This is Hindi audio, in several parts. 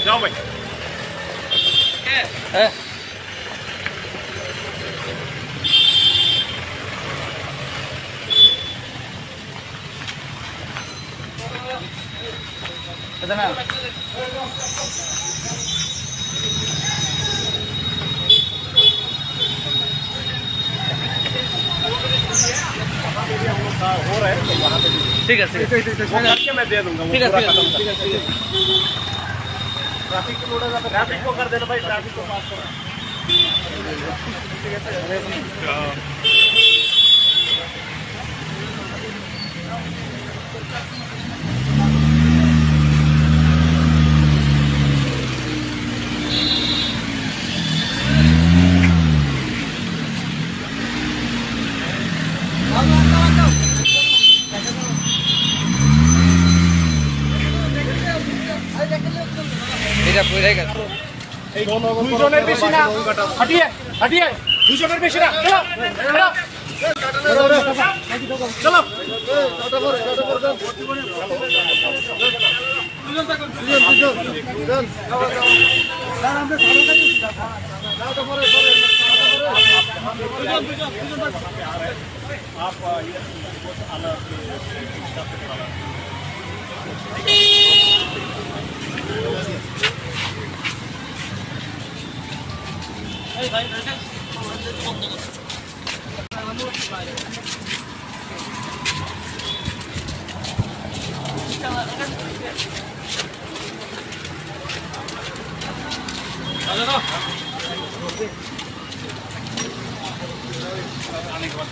जाओ भाई हो रहा है तो वहाँ पे ठीक है करके मैं दे दूंगा। ठीक है ट्रैफिक को कर देना भाई, ट्रैफिक को पास करो। দুজনের বেশি না, হাঁটিয়ে হাঁটিয়ে দুজনের বেশি না, চলো आने के बाद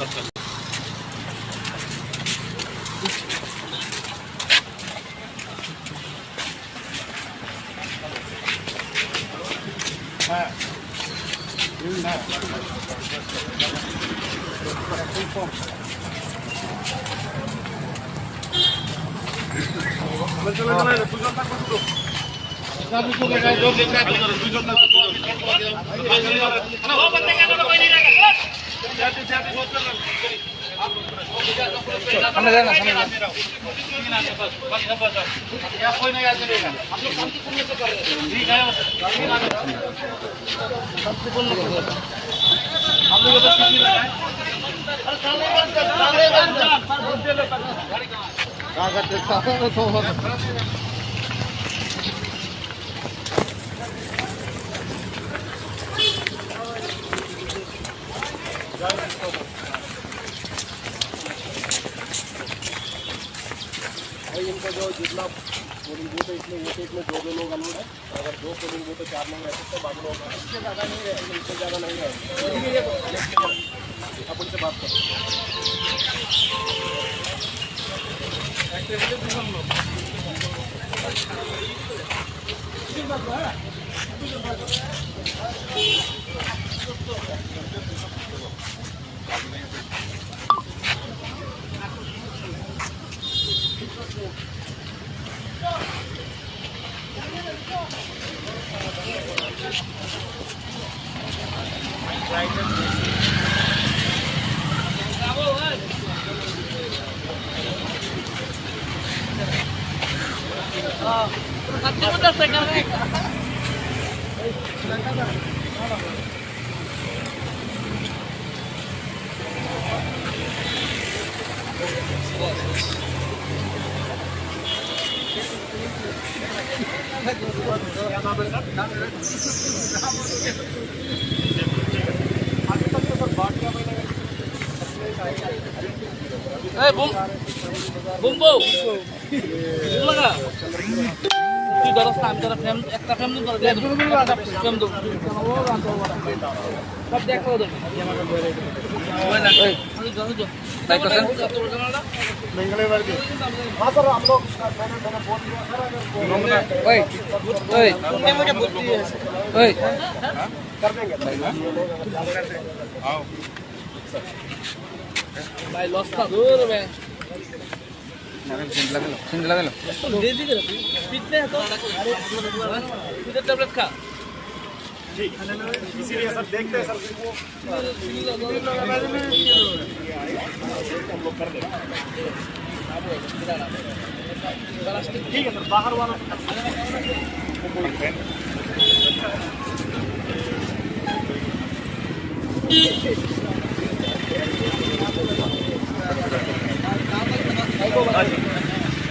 कोई नहीं आते रहेगा, हम लोग शांतिपूर्ण से कर रहे हैं। ठीक है, हम लोग बस किसी में है। कहाँ करते भाई इनको जो जितना पोलिंग बूथ है इसमें एक में दो लोग अलाउड है। अगर दो पोलिंग बूथ है 4 लोग रहते तो बाकी लोग इससे ज़्यादा नहीं रहेंगे, इससे ज़्यादा नहीं रहेंगे। अपन से बात करो। बुम्बो लगा तू दरस काम तेरा फ्रेम एक फ्रेम दो दे फ्रेम दो सब देख लो दो भाई कसम मंगलवार के हाँ सर हम लोग मैंने बोल दिया सर ओए ओए तुमने मुझे बोल दिया ओए कर देंगे आओ भाई लॉस था दूर में सिंध लगा लो दे दीजिए स्पीड में है तो इधर टैबलेट खा जी इसीलिए सर देखते हैं सर वो हम लोग कर देंगे ठीक है सर बाहर वाला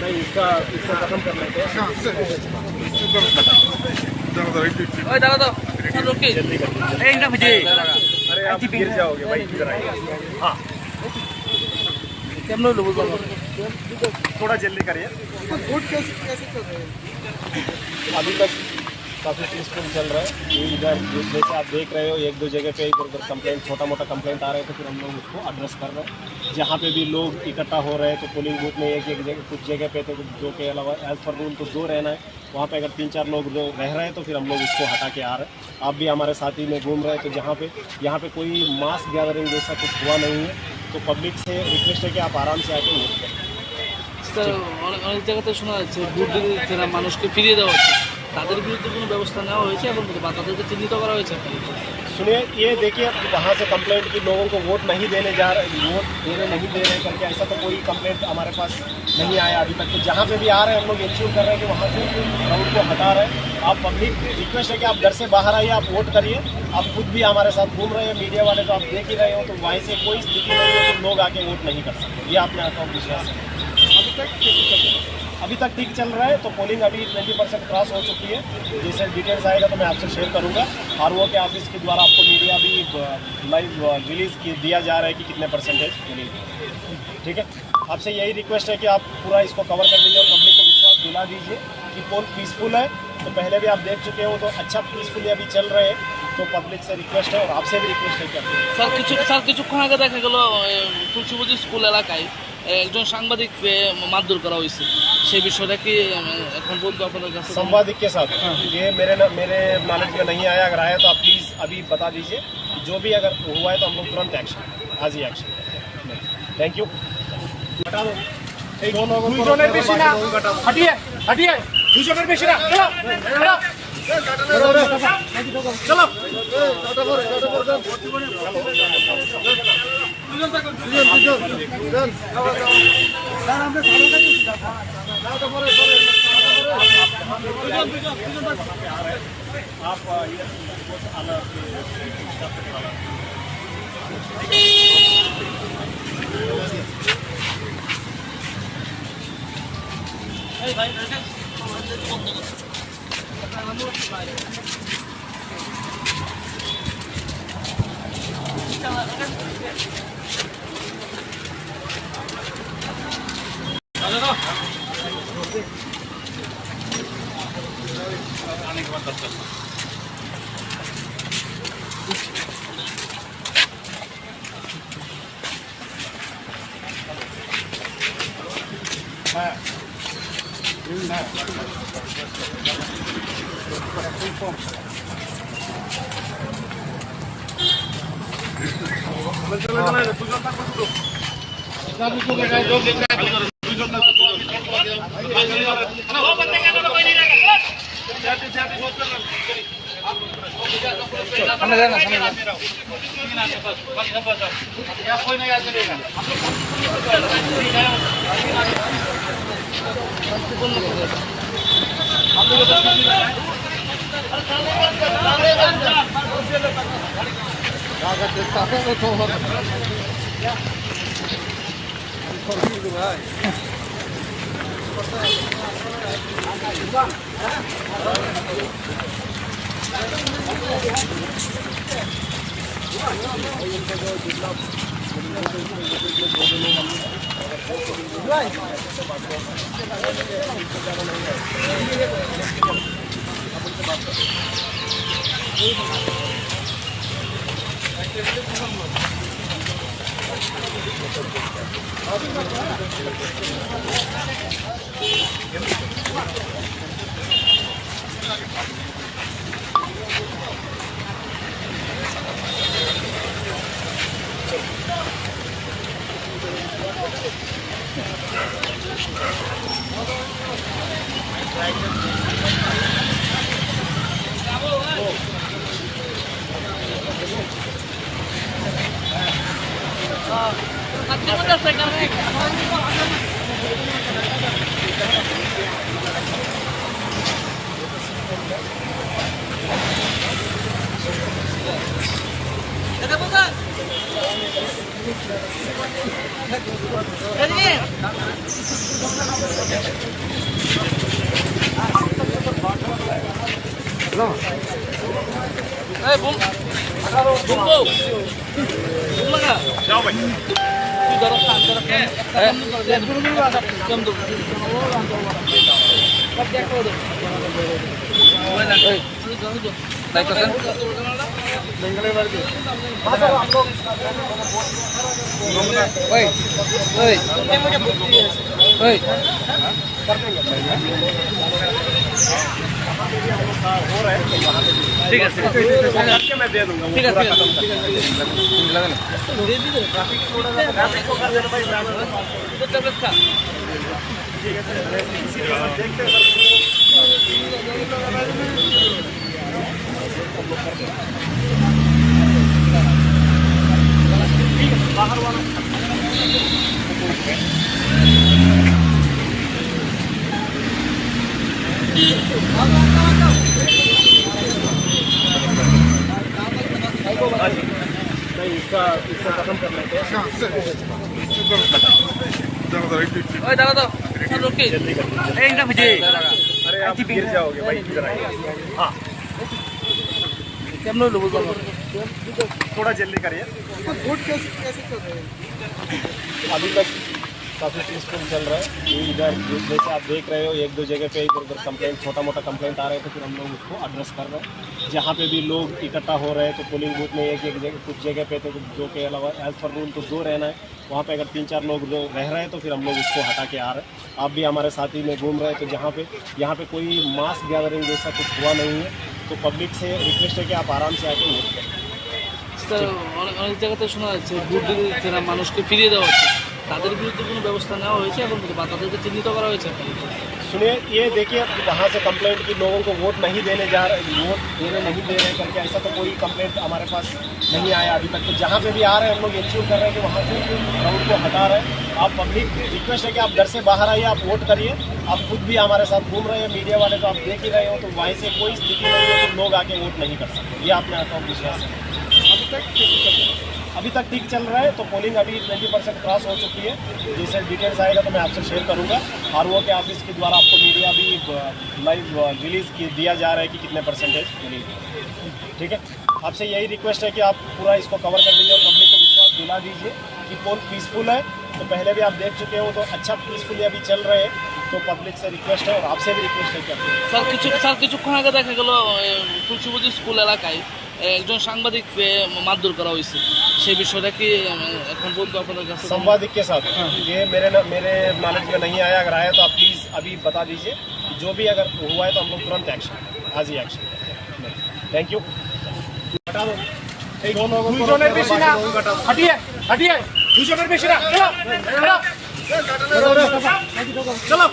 नहीं इसका खत्म कर लेते हैं ओए दादा तो सब रुक के जल्दी कर दीजिए एक ना मुझे अरे आप गिर जाओगे भाई इधर आइए हाँ कैमरा लो बोलो थोड़ा जल्दी करिए अभी तक काफ़ी पीसफुल चल रहा है ये इधर जैसे आप देख रहे हो एक दो जगह पे इधर उधर कंप्लेंट छोटा मोटा कंप्लेंट आ रहे थे फिर हम लोग उसको एड्रेस कर रहे हैं जहाँ पे भी लोग इकट्ठा हो रहे हैं तो पोलिंग बूथ में एक जगह कुछ जगह पे तो दो के अलावा एज पर रूल तो दो रहना है वहाँ पे अगर 3-4 लोग रह रहे हैं तो फिर हम लोग उसको हटा के आ रहे हैं आप भी हमारे साथी में घूम रहे हैं तो यहाँ पे कोई मास गैदरिंग जैसा कुछ हुआ नहीं है तो पब्लिक से रिक्वेस्ट है कि आप आराम से आके वोट करें অনেক জায়গাতে শোনা যাচ্ছে ভোট দিতে দিচ্ছে না মানুষকে ফিরিয়ে দেওয়া হচ্ছে তাদের বিরুদ্ধে কোনো ব্যবস্থা নেওয়া হয়েছে এবং তাদেরকে চিহ্নিত করা হয়েছে सुनिए ये देखिए वहाँ से कंप्लेंट की लोगों को वोट नहीं देने जा रहे वोट देने नहीं दे रहे करके ऐसा तो कोई कंप्लेंट हमारे पास नहीं आया अभी तक तो जहाँ पे भी आ रहे हैं हम लोग इंश्योर कर रहे हैं कि वहाँ से क्राउड को हटा रहे हैं आप पब्लिक रिक्वेस्ट है कि आप घर से बाहर आइए आप वोट करिए आप खुद भी हमारे साथ घूम रहे हैं मीडिया वाले तो आप देख ही रहे हो तो वहीं से कोई स्थिति नहीं है कि लोग आके वोट नहीं कर सकते ये आपने आपका विश्वास है अभी तक ठीक चल रहा है तो पोलिंग अभी 20% क्रॉस हो चुकी है जैसे डिटेल्स आएगा तो मैं आपसे शेयर करूंगा और वो के ऑफिस के द्वारा आपको मीडिया भी लाइव रिलीज दिया जा रहा है कि कितने परसेंटेज पोलिंग ठीक है आपसे यही रिक्वेस्ट है कि आप पूरा इसको कवर कर दीजिए और पब्लिक को विश्वास दिला दीजिए कि पोल पीसफुल है तो पहले भी आप देख चुके हो तो अच्छा पीसफुली अभी चल रहे हैं तो पब्लिक से रिक्वेस्ट है और आपसे भी रिक्वेस्ट है कि স্যার কিছুক্ষণ আগে দেখা গেল তুলসীবতী স্কুল এলাকায় একজন সাংবাদিককে মারধর করা হয়েছে সেই বিষয়টা কি এখন পর্যন্ত আপনাদের কাছে संवादिक के साथ ये मेरे नॉलेज में नहीं आया अगर आया तो आप प्लीज़ अभी बता दीजिए जो भी अगर हुआ है तो हम लोग तुरंत एक्शन आज ही एक्शन थैंक यू हटा दो দুজনের বেশি না হটিয়ে হটিয়ে দুজনের বেশি না চলো চলো সামনে যান না, সামনে যান। ठीक है, मैं दे दूंगा। ठीक इसका खत्म कर लेते हैं। अरे आप गिर जाओगे भाई, इधर आइए। हाँ, थोड़ा जल्दी करिए। अभी तक काफ़ी पीसफुल चल रहा है। इधर जैसे आप देख रहे हो, एक दो जगह पे इधर उधर कंप्लेंट, छोटा मोटा कंप्लेंट आ रहे थे, फिर हम लोग उसको एड्रेस कर रहे हैं। जहाँ पे भी लोग इकट्ठा हो रहे हैं तो पोलिंग बूथ में एक जगह, कुछ जगह पे तो दो के अलावा एज़ पर रूल तो दो रहना है। वहाँ पे अगर 3-4 लोग रह रहे हैं तो फिर हम लोग उसको हटा के आ रहे हैं। आप भी हमारे साथी में घूम रहे हैं, तो यहाँ पे कोई मास गैदरिंग जैसा कुछ हुआ नहीं है। तो पब्लिक से रिक्वेस्ट है कि आप आराम से आके वोट करें। অনেক জায়গাতে শোনা যাচ্ছে ভোট দিতে দিচ্ছে না, মানুষকে ফিরিয়ে দেওয়া হচ্ছে। তাদের বিরুদ্ধে কোনো ব্যবস্থা নেওয়া হয়েছে এখন বা তাদেরকে চিহ্নিত করা হয়েছে? सुनिए, ये देखिए वहाँ से कंप्लेंट की लोगों को वोट नहीं देने जा रहे, वोट देने नहीं दे रहे करके ऐसा तो कोई कंप्लेंट हमारे पास नहीं आया अभी तक। तो जहाँ पे भी आ रहे हैं हम लोग इंश्योर कर रहे हैं कि वहाँ से क्राउड को हटा रहे हैं। आप पब्लिक रिक्वेस्ट है कि आप घर से बाहर आइए, आप वोट करिए। आप खुद भी हमारे साथ घूम रहे हैं, मीडिया वाले तो आप देख ही रहे हो, तो वहीं से कोई स्थिति नहीं है तो लोग आके वोट नहीं कर सकते। ये आपने आपका विश्वास है। अभी तक ठीक चल रहा है। तो पोलिंग अभी 20% क्रॉस हो चुकी है। जैसे डिटेल्स आएगा तो मैं आपसे शेयर करूंगा। आरओ के ऑफिस के द्वारा आपको मीडिया भी लाइव रिलीज दिया जा रहा है कि कितने परसेंटेज मिली। ठीक है, आपसे यही रिक्वेस्ट है कि आप पूरा इसको कवर कर दीजिए और पब्लिक को विश्वास दिला दीजिए कि पोल पीसफुल है। तो पहले भी आप देख चुके हो, तो अच्छा पीसफुली अभी चल रहे हैं। तो पब्लिक से रिक्वेस्ट है और आपसे भी रिक्वेस्ट है कि স্যার কিছুক্ষণ আগে দেখা গেল তুলসীবতী স্কুল এলাকায় একজন সাংবাদিককে মারধর করা হয়েছে, সেই বিষয়টা কি এখন পর্যন্ত আপনাদের কাছে? संवादिक के साथ ये मेरे नॉलेज में नहीं आया। अगर आया तो आप प्लीज़ अभी बता दीजिए। जो भी अगर हुआ है तो हम लोग तुरंत एक्शन, आज ही एक्शन। Thank you. हटा दो, দুজনের বেশি না, হটিয়ে হটিয়ে দুজনের বেশি না, চলো চলো।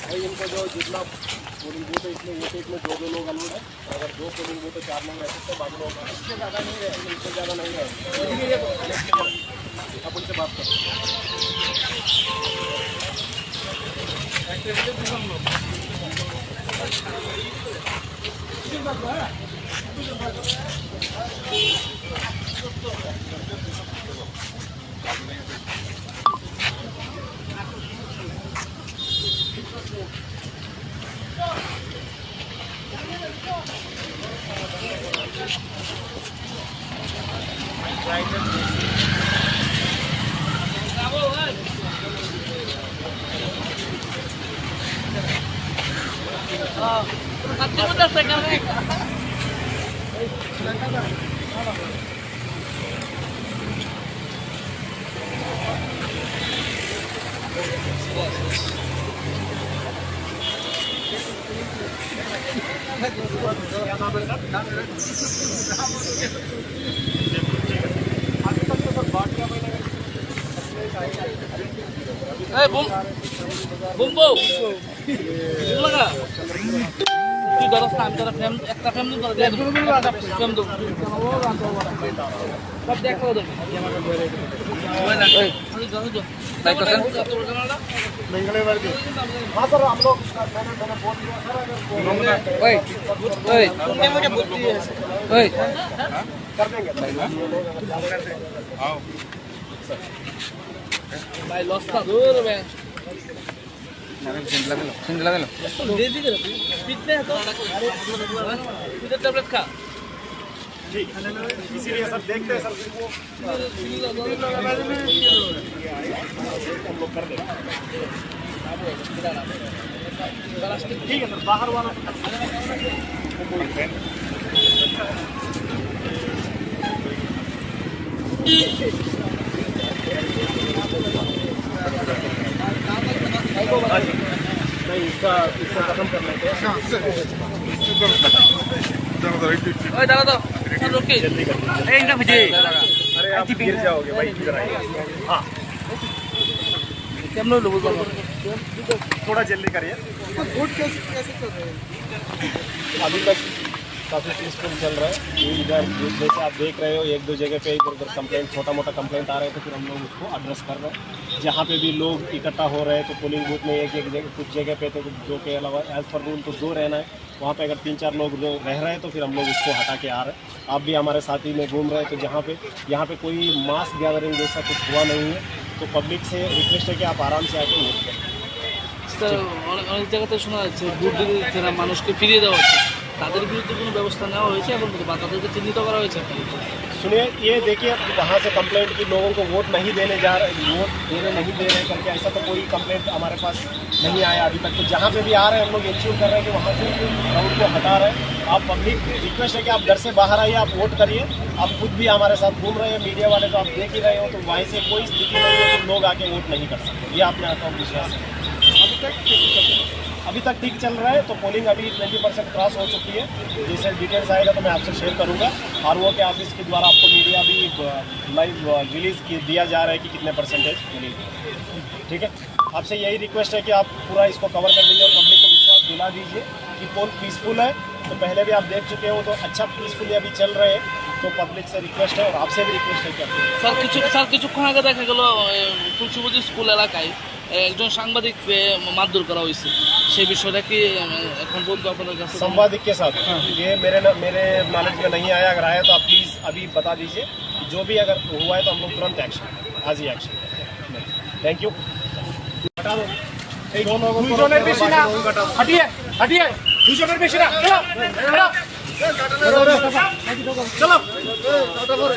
भाई इनको जो जितना पोलिंग बूथ है इसमें एक एक में दो दो लोग अलाउड है। अगर दो पोलिंग बूथ है 4 लोग रह सकते हैं, बाकी लोग इससे ज़्यादा नहीं रहेंगे, इससे ज़्यादा नहीं रहेंगे। आप उनसे बात करो। बुम्बो लगा তুই ধরস না আমি তোরা ফ্রেম একটা ফ্রেম দিন করে দে ফ্রেম দো সব দেখো দে ওই ধরো দো লাইক করছেন बेंगले वाले हाँ सर हम लोग मैंने बोल दिया सर अगर ओए ओए तुमने मुझे बुद्धि है ओए कर देंगे आओ भाई लॉस था दूर में सेंड लगा लो दे दी कर स्पीड में है तो अरे इधर टैबलेट खा जी इसीलिए सर देखते हैं सर वो हम लोग कर देंगे ठीक है सर बाहर वाला नहीं इसका खत्म कर लेते हैं ओए दादा तो सब रुक के जल्दी कर दीजिए एकदम जी अरे आप गिर जाओगे भाई इधर आइए हाँ कैमरा लो थोड़ा जल्दी करिए अभी तक काफ़ी पीसफुल चल रहा है। ये इधर जैसे आप देख रहे हो एक दो जगह पे इधर उधर कंप्लेंट छोटा मोटा कंप्लेंट आ रहे थे, फिर हम लोग उसको एड्रेस कर रहे हैं। जहाँ पे भी लोग इकट्ठा हो रहे हैं तो पोलिंग बूथ में एक एक जगह कुछ जगह पे तो दो के अलावा एज पर रूल तो दो रहना है, वहाँ पे अगर 3-4 लोग रह रहे हैं तो फिर हम लोग उसको हटा के आ रहे हैं। आप भी हमारे साथी में घूम रहे हैं तो यहाँ पे कोई मास गैदरिंग जैसा कुछ हुआ नहीं है, तो पब्लिक से रिक्वेस्ट है कि आप आराम से आके वोट करें। অনেক জায়গাতে শোনা যাচ্ছে ভোট দিতে দিচ্ছে না, মানুষকে ফিরিয়ে দেওয়া হচ্ছে। তাদের বিরুদ্ধে কোনো ব্যবস্থা নেওয়া হয়েছে এখন বা তাদেরকে চিহ্নিত করা হয়েছে? सुनिए, ये देखिए वहाँ से कंप्लेंट की लोगों को वोट नहीं देने जा रहे, वोट देने नहीं दे रहे करके ऐसा तो कोई कंप्लेंट हमारे पास नहीं आया अभी तक। तो जहाँ पे भी आ रहे हैं हम लोग इंश्योर कर रहे हैं कि वहाँ से क्राउड को हटा रहे हैं। आप पब्लिक रिक्वेस्ट है कि आप घर से बाहर आइए, आप वोट करिए। आप खुद भी हमारे साथ घूम रहे हैं, मीडिया वाले तो आप देख ही रहे हो, तो वहीं से कोई स्थिति नहीं है कि लोग आके वोट नहीं कर सकते। ये आपने आपका विश्वास है। अभी तक ठीक चल रहा है। तो पोलिंग अभी 20% क्रॉस हो चुकी है। जैसे डिटेल्स आएगा तो मैं आपसे शेयर करूंगा। आरओ के ऑफिस के द्वारा आपको मीडिया भी लाइव रिलीज दिया जा रहा है कि कितने परसेंटेज मिली। ठीक है, आपसे यही रिक्वेस्ट है कि आप पूरा इसको कवर कर दीजिए और पब्लिक को विश्वास दिला दीजिए कि पोल पीसफुल है। तो पहले भी आप देख चुके हो, तो अच्छा पीसफुली अभी चल रहे हैं। तो पब्लिक से रिक्वेस्ट है और आपसे भी रिक्वेस्ट है कि স্যার কিছুক্ষণ আগে দেখা গেল তুলসীবতী স্কুল এলাকায় একজন সাংবাদিককে মারধর করা হয়েছে, সেই বিষয়টা কি এখন বলতো আপনাদের কাছে? संवादिक के साथ ये मेरे नॉलेज में नहीं आया। अगर आया तो आप प्लीज़ अभी बता दीजिए कि जो भी अगर हुआ है तो हम लोग तुरंत एक्शन, आज ही एक्शन। Thank you. हटा दो, দুজনের বেশি না, হটিয়ে হটিয়ে দুজনের বেশি না, চলো চলো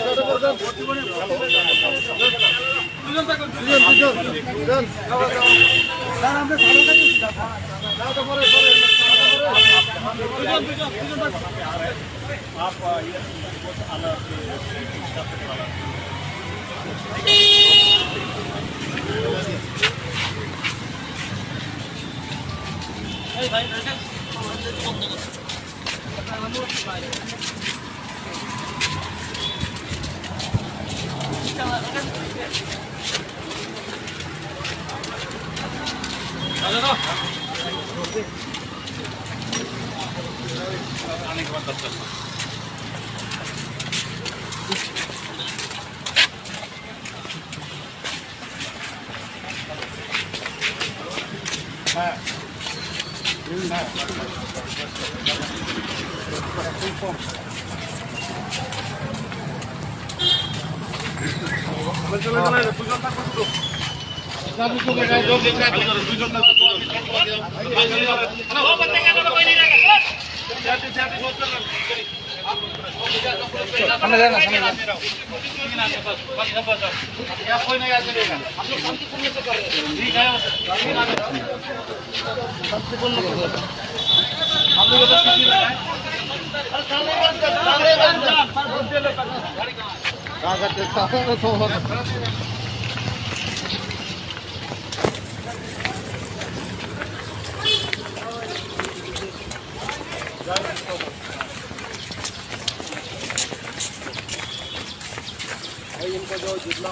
भाई इनको जो जितना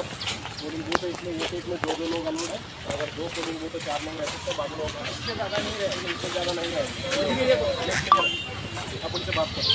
पोलिंग बूथ है इसमें एक में दो लोग अलाउड है। अगर 2 पोलिंग बूथ है 4 लोग रह सकते हैं, बाकी लोग इससे ज़्यादा नहीं रहेंगे, इससे ज़्यादा नहीं रहेंगे। आप उनसे बात करें।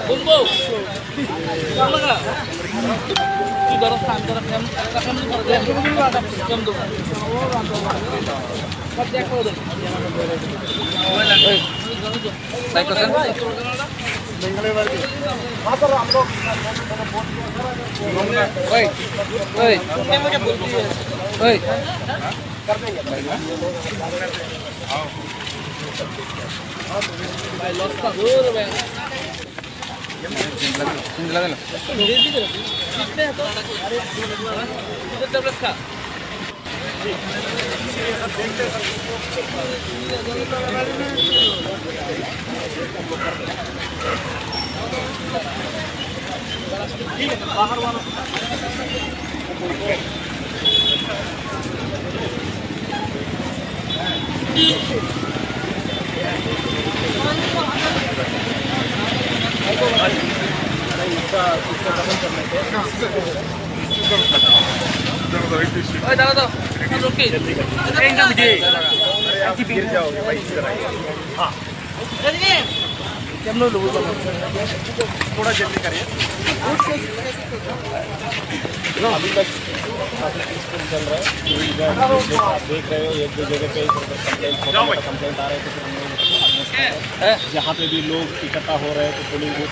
Bumbu, mana nggak? Itu darah standar yang kami kerja jam tu. Kerja kau tu. Baik kan? Oi, oi, oi. Baik, lost tak dulu, bang. Lagi lah. Ini tu. Kita tu. Kita tablet kah? ওই দাঁড়া দাও রকি गिर जाओगे भाई इधर आइए थोड़ा जल्दी करिए अभी तक काफी पीसफुल चल रहा है कोई इधर जैसे आप देख रहे हो एक दो जगह पे इधर कंप्लेंट छोटा मोटा कंप्लेंट आ रहे थे फिर हम लोग उसको एड्रेस कर रहे हैं जहाँ पे भी लोग इकट्ठा हो रहे थे पुलिस